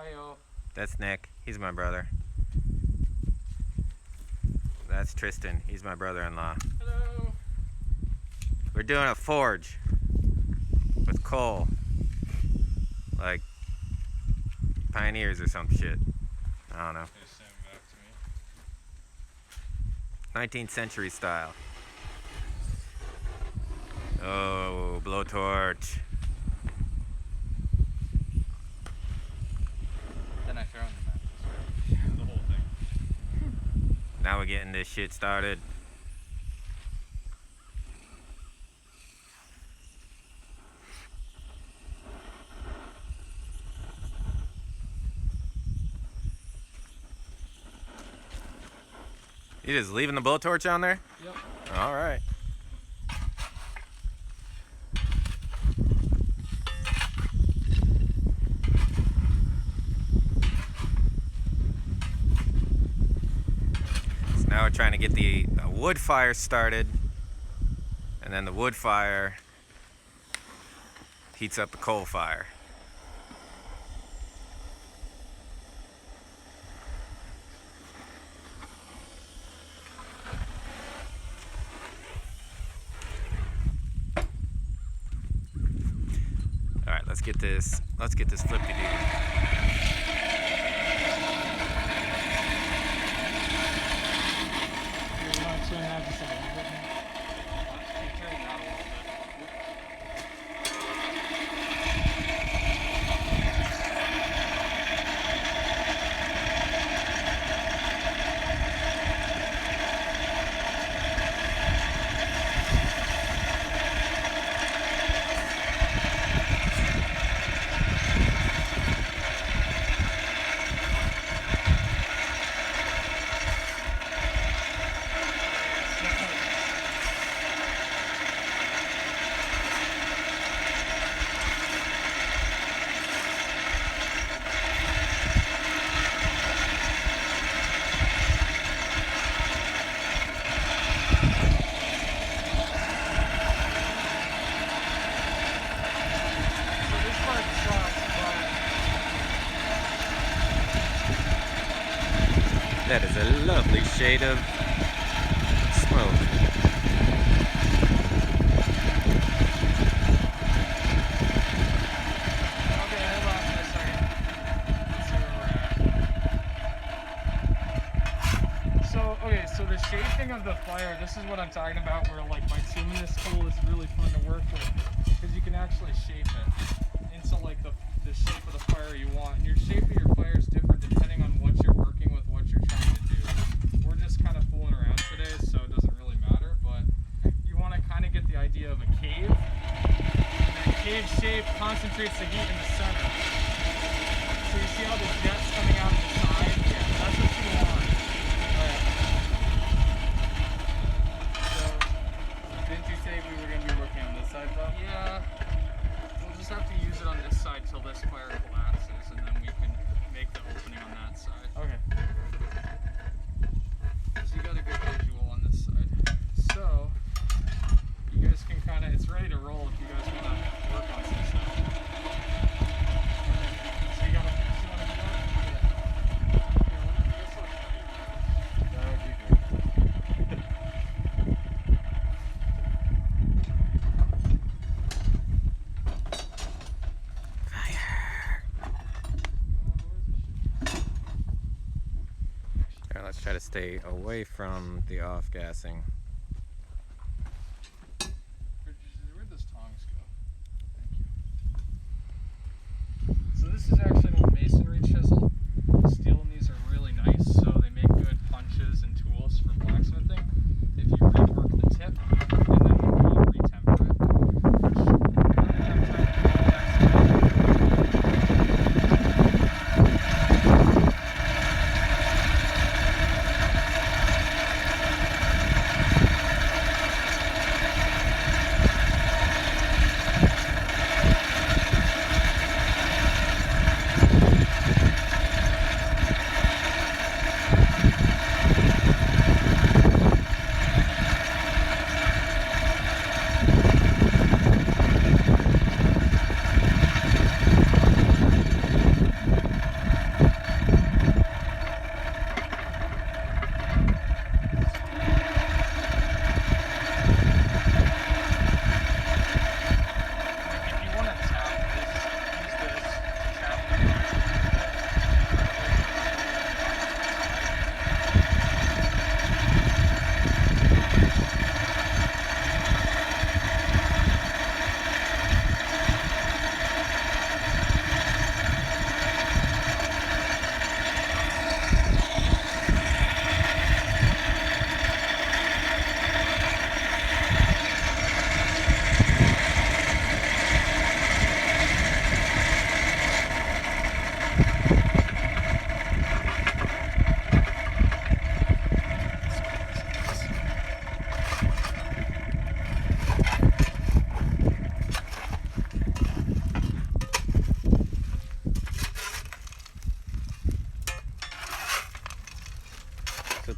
Hiyo. That's Nick. He's my brother. That's Tristan. He's my brother-in-law. Hello. We're doing a forge with coal. Like pioneers or some shit. I don't know. 19th century style. Oh, blowtorch. Then I throw in the matches, right? The whole thing. Now we're getting this shit started. You just leaving the blowtorch on there? Yep. All right. So now we're trying to get the wood fire started, and then the wood fire heats up the coal fire. All right, let's get this flippy-doo. That is a lovely shade of smoke. Okay, hold on for a second. Let's see where we're at. So the shaping of the fire, this is what I'm talking about, where like by bituminous coal is really fun to work with, because you can actually shape it into like the shape of the fire you want. And your shape of your fire is different depending on what you're working with, what you're trying to do. We're just kind of fooling around today, so it doesn't really matter, but you want to kind of get the idea of a cave. And that cave shape concentrates the heat in the center. So you see how the jet's coming out of the side? Yeah, that's what you want. Alright. So, didn't you say we were going to be working on this side though? Yeah. We'll just have to use it on this side till this fire collapses, and then we can make the opening on that side. Okay. So you got a good visual on this side. So, you guys can kind of, it's ready to roll if you guys want to work on some stuff. So you got to, you want to do that? Yeah. That would be good. All right, let's try to stay away from the off-gassing. Where'd those tongs go? Thank you. So this is actually an old masonry chisel. The steel in these are really nice, so they make good punches and tools for blacksmithing. If you rework the tip, and then you retemper it.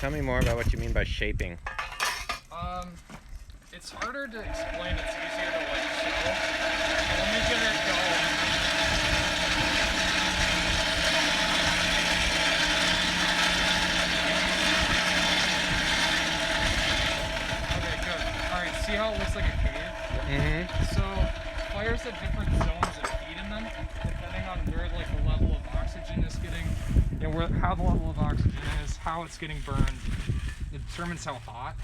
Tell me more about what you mean by shaping. It's harder to explain. It's easier to like show. So let me get it going. Okay, good. All right. See how it looks like a cave? Mm-hmm. So fires have different zones of heat in them, depending on where like the level of oxygen is getting, how the level of oxygen is, how it's getting burned. It determines how hot.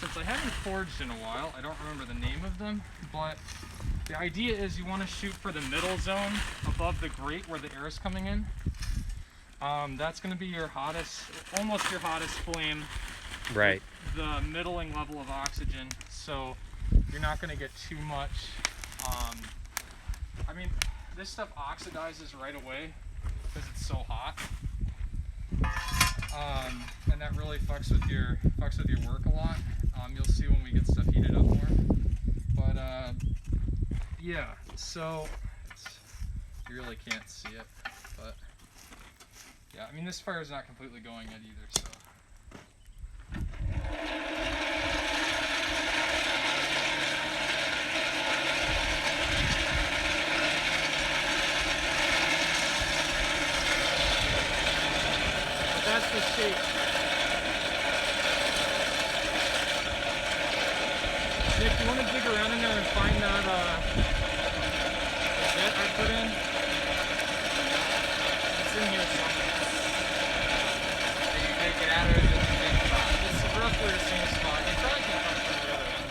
Since I haven't forged in a while, I don't remember the name of them, but the idea is you want to shoot for the middle zone above the grate where the air is coming in. That's going to be your hottest, almost your hottest flame. Right. The middling level of oxygen, so you're not going to get too much. I mean, this stuff oxidizes right away because it's so hot. And that really fucks with your work a lot. You'll see when we get stuff heated up more. But yeah, so you really can't see it. But yeah, I mean this fire is not completely going yet either. So. That's the shape. Nick, you want to dig around in there and find that bit I put in? It's in here somewhere. So you take it out or is it the same spot? It's roughly the same spot. You probably can come from the other end.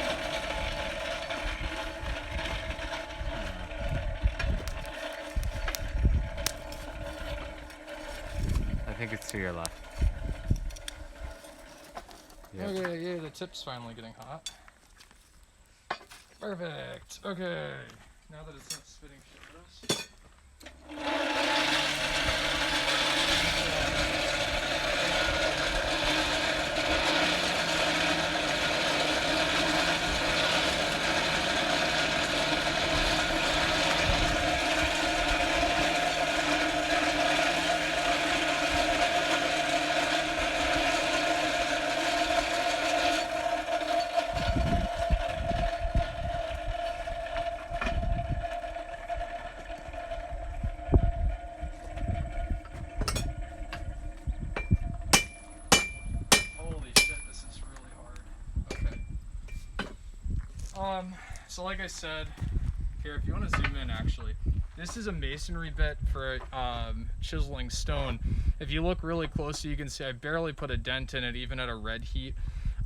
I think it's to your left. Yeah. Okay, yeah, the tip's finally getting hot. Perfect. Okay. Now that it's not spitting shit at us. So like I said, here, if you want to zoom in actually, this is a masonry bit for chiseling stone. If you look really closely, you can see I barely put a dent in it, even at a red heat.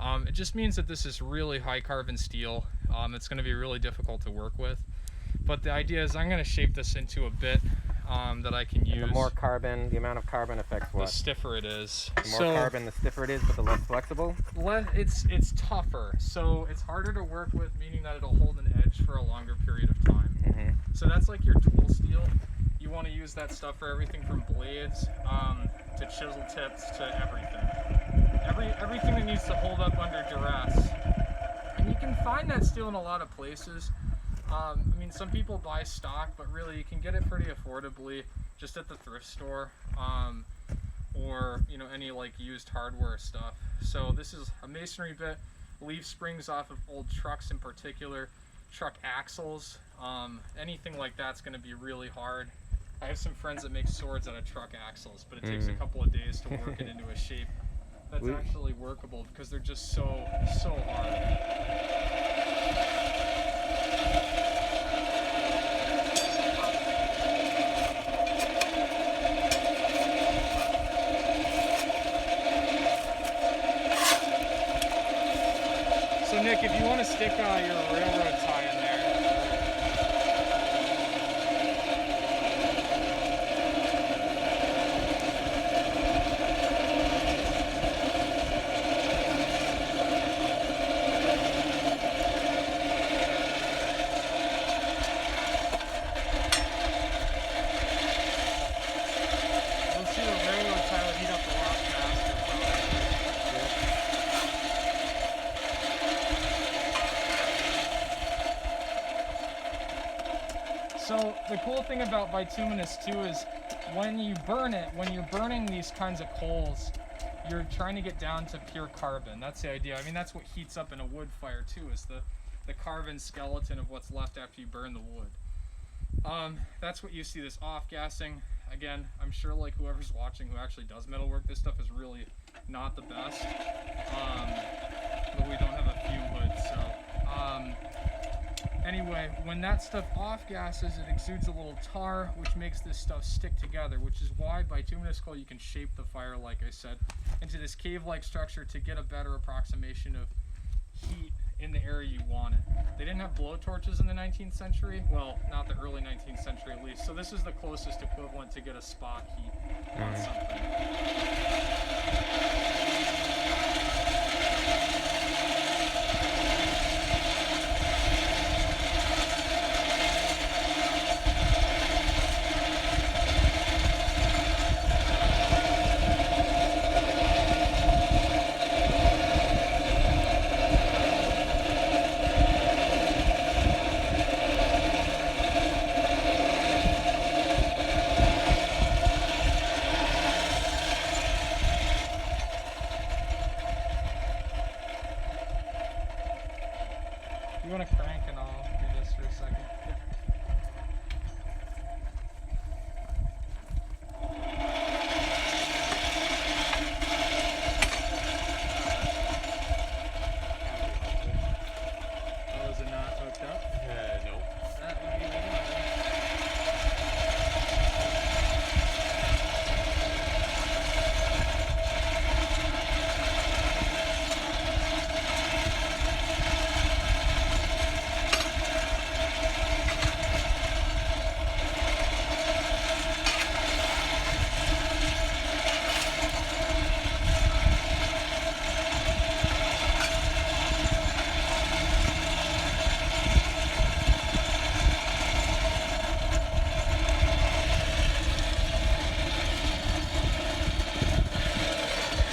It just means that this is really high carbon steel. It's going to be really difficult to work with. But the idea is I'm going to shape this into a bit that I can use. And the more carbon, the amount of carbon affects what? The stiffer it is. The more carbon, the stiffer it is, but the less flexible? It's tougher, so it's harder to work with, meaning that it'll hold an edge for a longer period of time. Mm-hmm. So that's like your tool steel. You want to use that stuff for everything from blades to chisel tips to everything. Everything that needs to hold up under duress. And you can find that steel in a lot of places. I mean, some people buy stock, but really you can get it pretty affordably just at the thrift store, or any like used hardware stuff. So this is a masonry bit, leaf springs off of old trucks in particular, truck axles, anything like that's going to be really hard. I have some friends that make swords out of truck axles, but it takes a couple of days to work it into a shape that's actually workable because they're just so hard. So Nick, if you want to stick your railroad tie in there. You'll see the railroad tie will heat up a lot faster. So the cool thing about bituminous too is when you burn it, when you're burning these kinds of coals, you're trying to get down to pure carbon. That's the idea. I mean, that's what heats up in a wood fire too, is the carbon skeleton of what's left after you burn the wood. That's what you see, this off-gassing. Again, I'm sure like whoever's watching who actually does metalwork, this stuff is really not the best. But we don't have a fume hood, so anyway, when that stuff off gases, it exudes a little tar, which makes this stuff stick together, which is why bituminous coal, you can shape the fire, like I said, into this cave-like structure to get a better approximation of heat in the area you want it. They didn't have blowtorches in the 19th century, well, not the early 19th century at least, so this is the closest equivalent to get a spot heat on something. You want to crank and I'll do this for a second. Oh, is it not hooked up? Nope. That would be the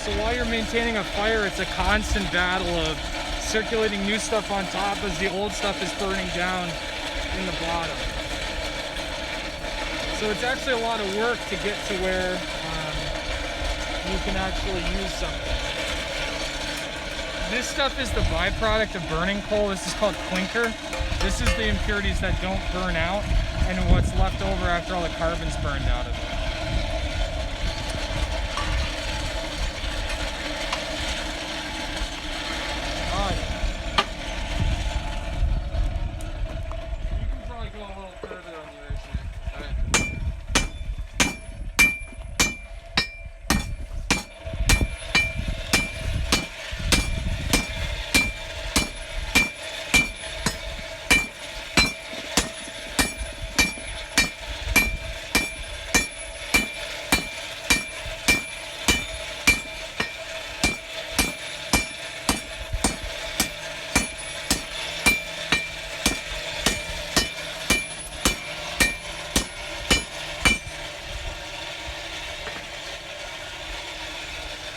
So while you're maintaining a fire, it's a constant battle of circulating new stuff on top as the old stuff is burning down in the bottom. So it's actually a lot of work to get to where you can actually use something. This stuff is the byproduct of burning coal. This is called clinker. This is the impurities that don't burn out and what's left over after all the carbon's burned out of it. You can probably go a little further on the eraser.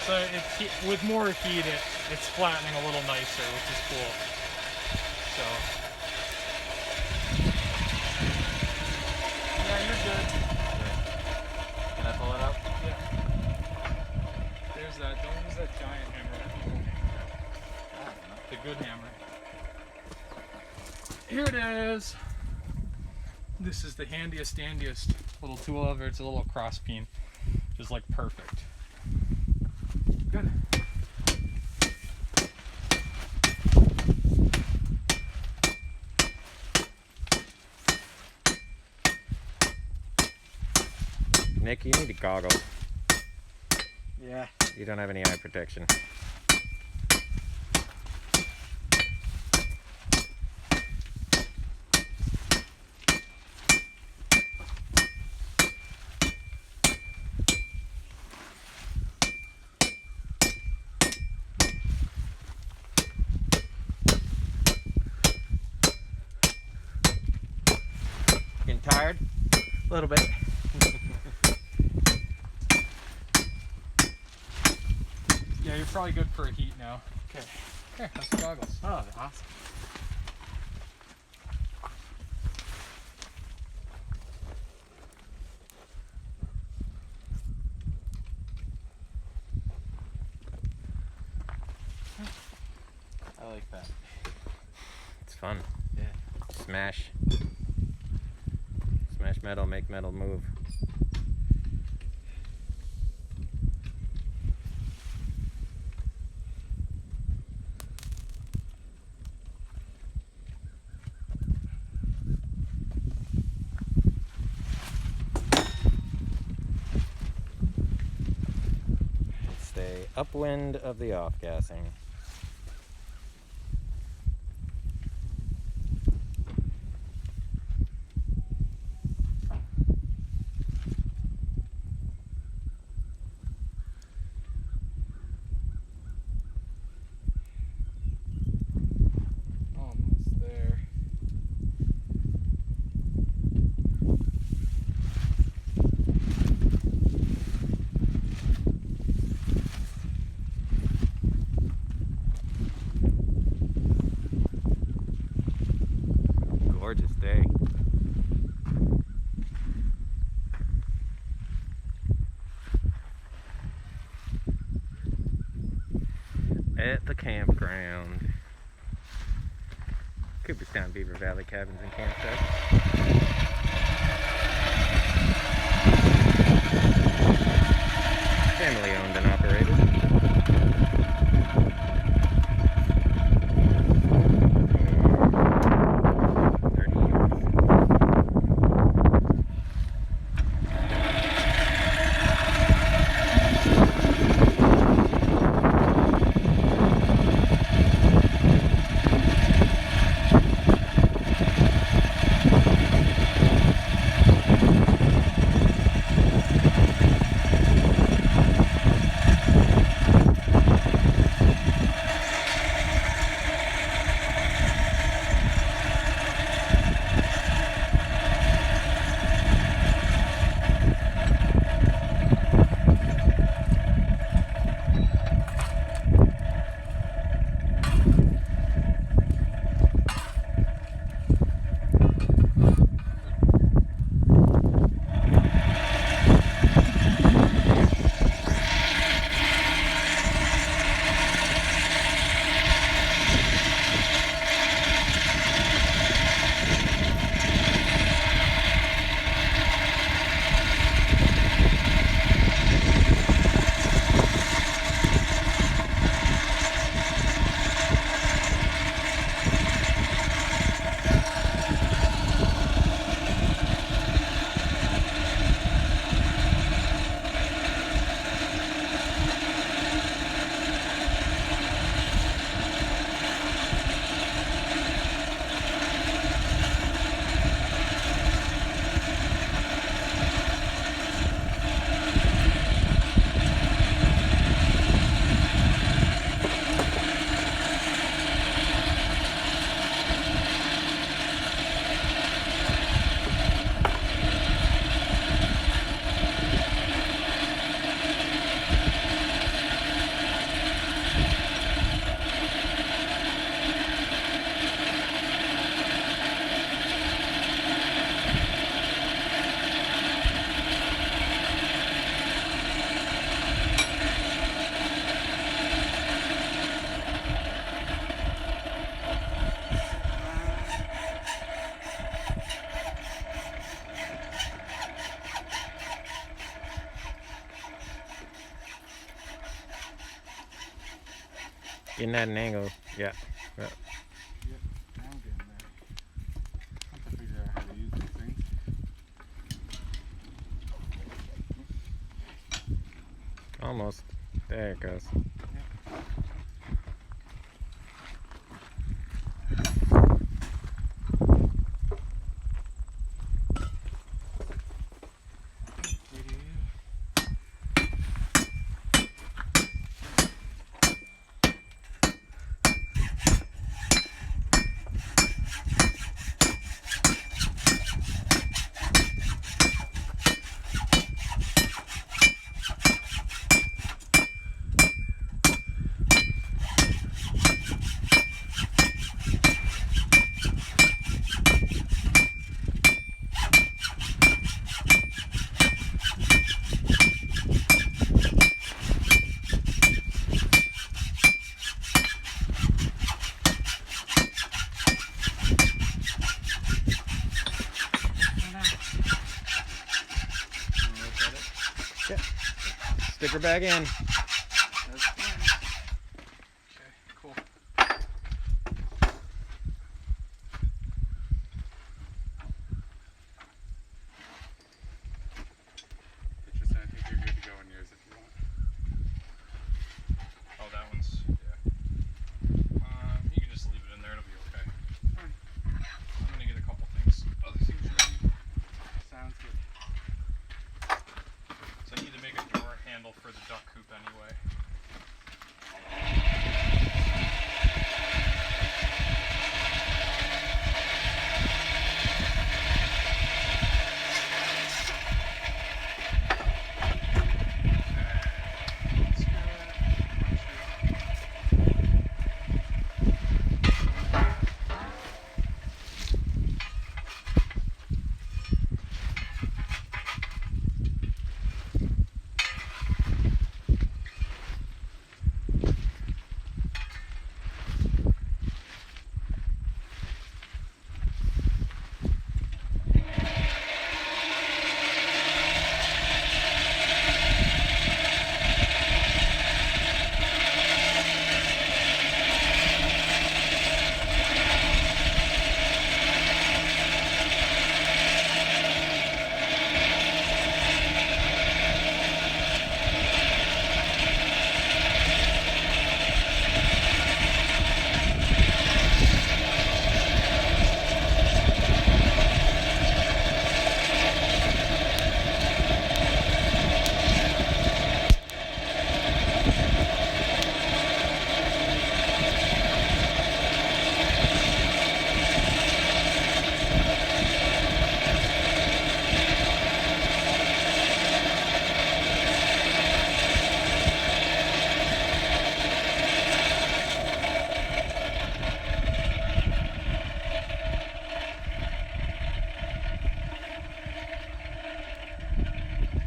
So with more heat, it's flattening a little nicer, which is cool. So, yeah, you're good. Can I pull it out? Yeah. There's that. Don't use that giant hammer. The good hammer. Here it is. This is the handiest, dandiest little tool ever. It's a little cross peen. Just like perfect. Good. Nick, you need a goggle. Yeah. You don't have any eye protection. Getting tired? A little bit. Yeah, you're probably good for a heat now. Okay. Here, that's the goggles. Oh, awesome. I like that. It's fun. Yeah. Smash. Smash metal, make metal move. Stay upwind of the off-gassing. Almost there. Gorgeous day. At the campground. Cooperstown Beaver Valley Cabins and Campsites. Family owned and operated. Getting at an angle, yeah. Yep, I'm getting there. I have to figure out how to use these things. Almost. There it goes. stick her back in. That's fine. Okay, cool. Interesting. I think you're good to go in yours if you want. Oh, that one's, yeah. You can just leave it in there, it'll be okay. Fine. I'm gonna get a couple things, other things ready. Sounds good. So I need to make a door handle for the duck coop anyway.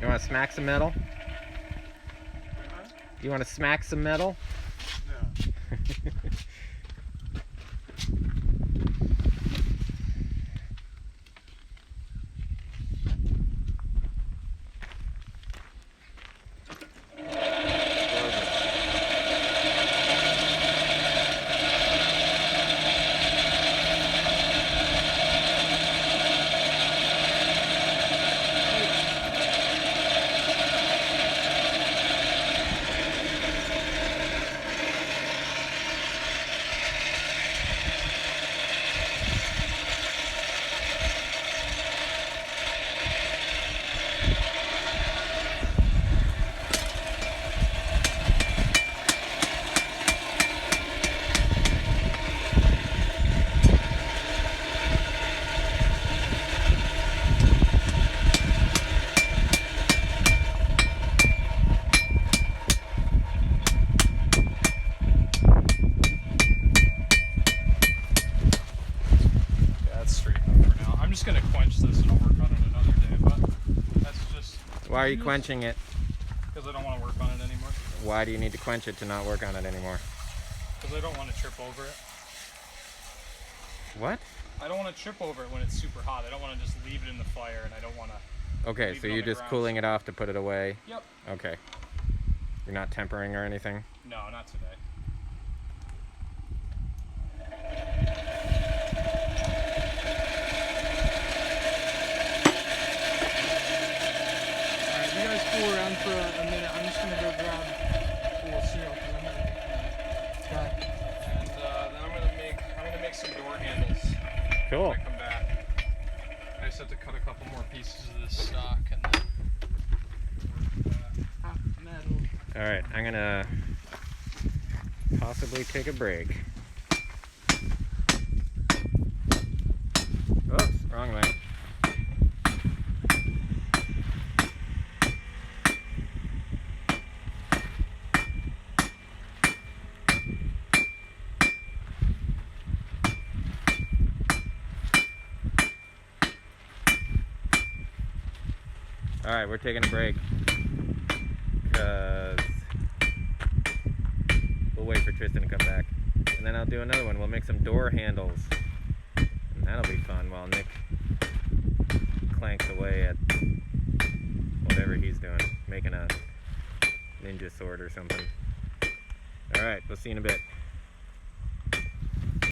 You want to smack some metal? Huh? You want to smack some metal? No. That's straight enough for now. I'm just gonna quench this and I'll work on it another day, but that's just Why are you quenching it? because I don't want to work on it anymore. Why do you need to quench it to not work on it anymore? Because I don't want to trip over it. What? I don't want to trip over it when it's super hot. I don't want to just leave it in the fire, and I don't want to. Okay, Leave so it on you're the just ground. cooling it off to put it away? Yep. Okay. You're not tempering or anything? No, not today. Alright, you guys fool around for a minute. I'm just gonna go grab full seal because I'm gonna. Okay. And then I'm gonna make some door handles Cool. when I come back. I just have to cut a couple more pieces of this stock and then. Hot metal. Alright, I'm gonna possibly take a break. Oops, wrong way. Alright, we're taking a break. Because we'll wait for Tristan to come back. And then I'll do another one. We'll make some door handles. And that'll be fun while Nick clanks away at whatever he's doing. Making a ninja sword or something. Alright, we'll see you in a bit.